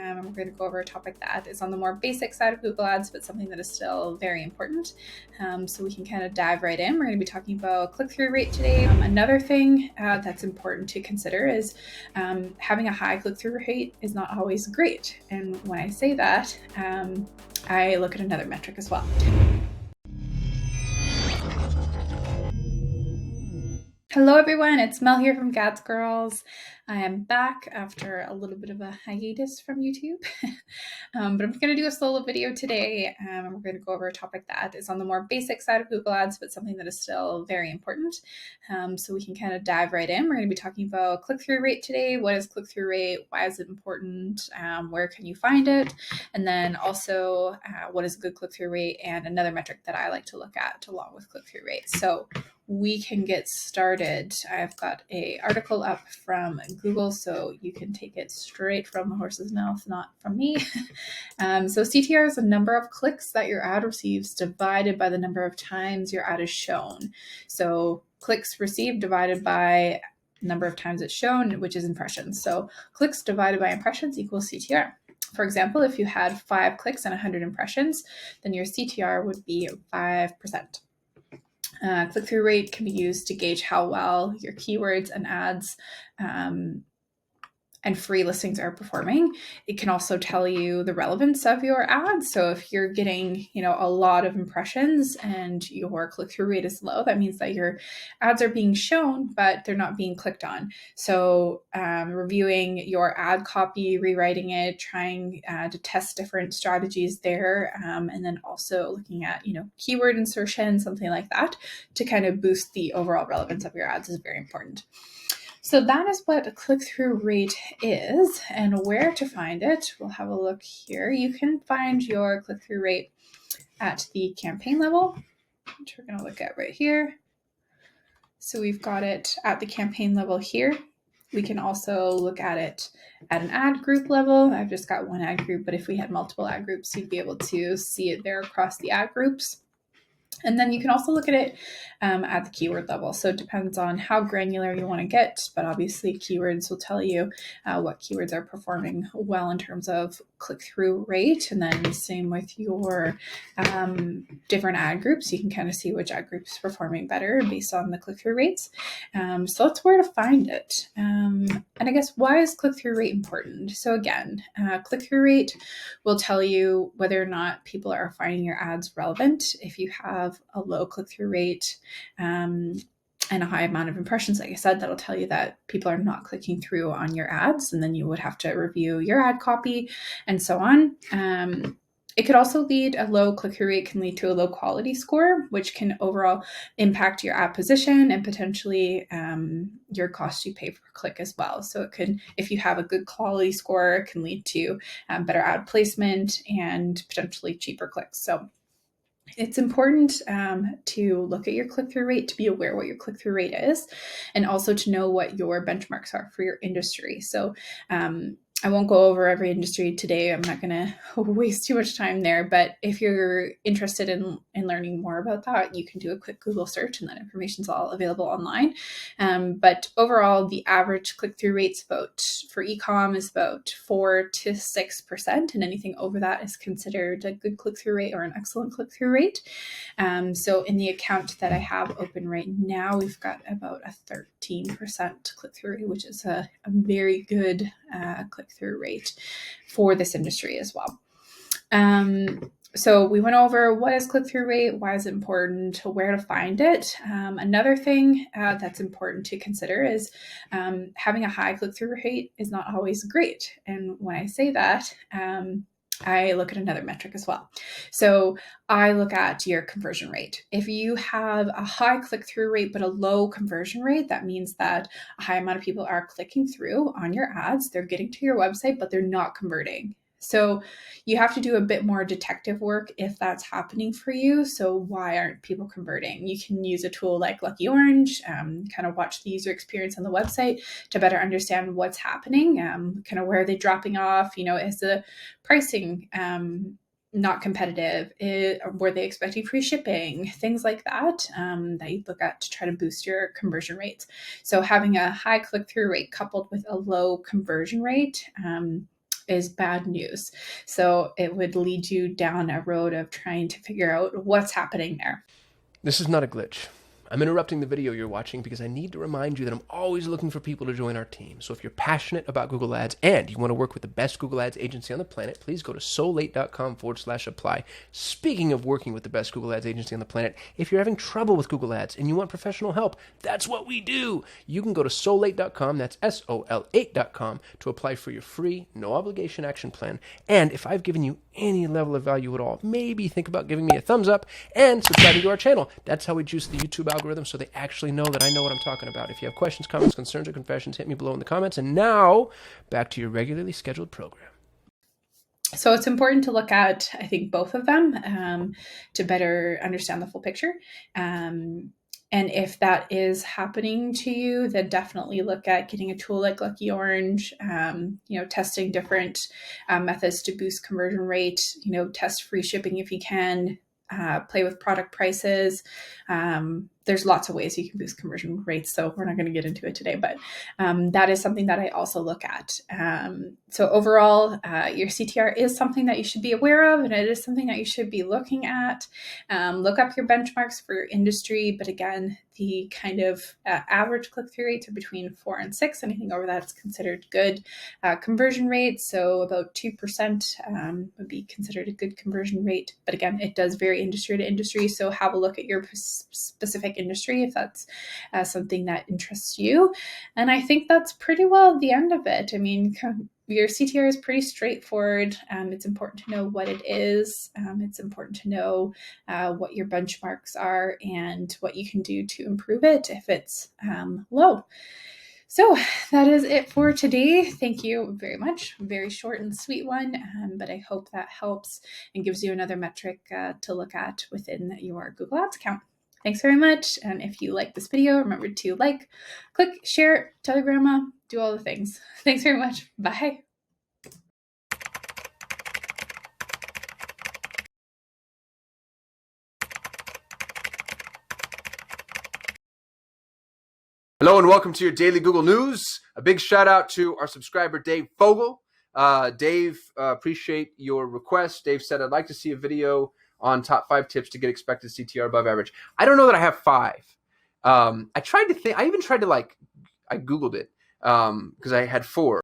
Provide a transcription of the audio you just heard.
and we're going to go over a topic that is on the more basic side of Google Ads, but something that is still very important. So we can kind of dive right in. We're going to be talking about click-through rate today. Another thing that's important to consider is having a high click-through rate is not always great. And when I say that, I look at another metric as well. Hello everyone, it's Mel here from Gads Girls. I am back after a little bit of a hiatus from YouTube, but I'm going to do a solo video today, and we're going to go over a topic that is on the more basic side of Google Ads, but something that is still very important. So we can kind of dive right in. We're going to be talking about click-through rate today. What is click-through rate? Why is it important? Where can you find it? And then also what is a good click-through rate, and another metric that I like to look at along with click-through rate. So we can get started. I've got an article up from Google, so you can take it straight from the horse's mouth, not from me. So CTR is the number of clicks that your ad receives divided by the number of times your ad is shown. So clicks received divided by number of times it's shown, which is impressions. So clicks divided by impressions equals CTR. For example, if you had 5 clicks and 100 impressions, then your CTR would be 5%. Click-through rate can be used to gauge how well your keywords and ads and free listings are performing. It can also tell you the relevance of your ads. So if you're getting, a lot of impressions and your click-through rate is low, that means that your ads are being shown, but they're not being clicked on. So reviewing your ad copy, rewriting it, trying to test different strategies there, and then also looking at, keyword insertion, something like that, to kind of boost the overall relevance of your ads is very important. So that is what a click-through rate is, and where to find it. We'll have a look here. You can find your click-through rate at the campaign level, which we're going to look at right here. So we've got it at the campaign level here. We can also look at it at an ad group level. I've just got one ad group, but if we had multiple ad groups, you'd be able to see it there across the ad groups. And then you can also look at it at the keyword level. So it depends on how granular you want to get, but obviously keywords will tell you what keywords are performing well in terms of click-through rate. And then same with your different ad groups. You can kind of see which ad group is performing better based on the click-through rates. So that's where to find it. And I guess, why is click-through rate important? So again, click-through rate will tell you whether or not people are finding your ads relevant. If you have a low click-through rate and a high amount of impressions, like I said, that'll tell you that people are not clicking through on your ads, and then you would have to review your ad copy and so on. It could also lead, a low click-through rate can lead to a low quality score, which can overall impact your ad position and potentially your cost you pay per click as well. So it could, if you have a good quality score, it can lead to better ad placement and potentially cheaper clicks. So it's important to look at your click-through rate, to be aware what your click-through rate is, and also to know what your benchmarks are for your industry. So I won't go over every industry today. I'm not going to waste too much time there, but if you're interested in learning more about that, you can do a quick Google search, and that information is all available online. But overall, the average click-through rate's for e-com is about 4 to 6%, and anything over that is considered a good click-through rate or an excellent click-through rate. So in the account that I have open right now, we've got about a 13% click-through rate, which is a very good click-through rate for this industry as well. So we went over what is click-through rate, why is it important, where to find it. Another thing that's important to consider is having a high click-through rate is not always great. And when I say that, I look at another metric as well. So I look at your conversion rate. If you have a high click-through rate but a low conversion rate, that means that a high amount of people are clicking through on your ads. They're getting to your website, but they're not converting. So you have to do a bit more detective work if that's happening for you. So why aren't people converting? You can use a tool like Lucky Orange, kind of watch the user experience on the website to better understand what's happening, kind of where are they dropping off, is the pricing not competitive? Were they expecting free shipping? Things like that, that you look at to try to boost your conversion rates. So having a high click-through rate coupled with a low conversion rate is bad news. So it would lead you down a road of trying to figure out what's happening there. This is not a glitch. I'm interrupting the video you're watching because I need to remind you that I'm always looking for people to join our team. So if you're passionate about Google Ads and you want to work with the best Google Ads agency on the planet, please go to solate.com/apply. Speaking of working with the best Google Ads agency on the planet, if you're having trouble with Google Ads and you want professional help, that's what we do. You can go to solate.com, that's SOL8.com, to apply for your free, no obligation action plan. And if I've given you any level of value at all, maybe think about giving me a thumbs up and subscribing to our channel. That's how we juice the YouTube algorithm so they actually know that I know what I'm talking about. If you have questions, comments, concerns, or confessions, hit me below in the comments. And now, back to your regularly scheduled program. So it's important to look at, I think, both of them to better understand the full picture. And if that is happening to you, then definitely look at getting a tool like Lucky Orange, testing different methods to boost conversion rate, test free shipping if you can, play with product prices. There's lots of ways you can boost conversion rates, so we're not going to get into it today, but that is something that I also look at. So overall, your CTR is something that you should be aware of, and it is something that you should be looking at. Look up your benchmarks for your industry, but again, the kind of average click-through rates are between 4 and 6. Anything over that is considered good. Conversion rate, so about 2% would be considered a good conversion rate. But again, it does vary industry to industry, so have a look at your specific industry if that's something that interests you. And I think that's pretty well the end of it. I mean, your CTR is pretty straightforward. It's important to know what it is. It's important to know what your benchmarks are and what you can do to improve it if it's low. So that is it for today. Thank you very much. Very short and sweet one, but I hope that helps and gives you another metric to look at within your Google Ads account. Thanks very much. And if you like this video, remember to like, click, share, tell your grandma, do all the things. Thanks very much. Bye. Hello and welcome to your daily Google News. A big shout out to our subscriber, Dave Fogel. Dave, appreciate your request. Dave said, I'd like to see a video on top 5 tips to get expected CTR above average. I don't know that I have 5. I tried to think, I even tried to I Googled it because I had 4.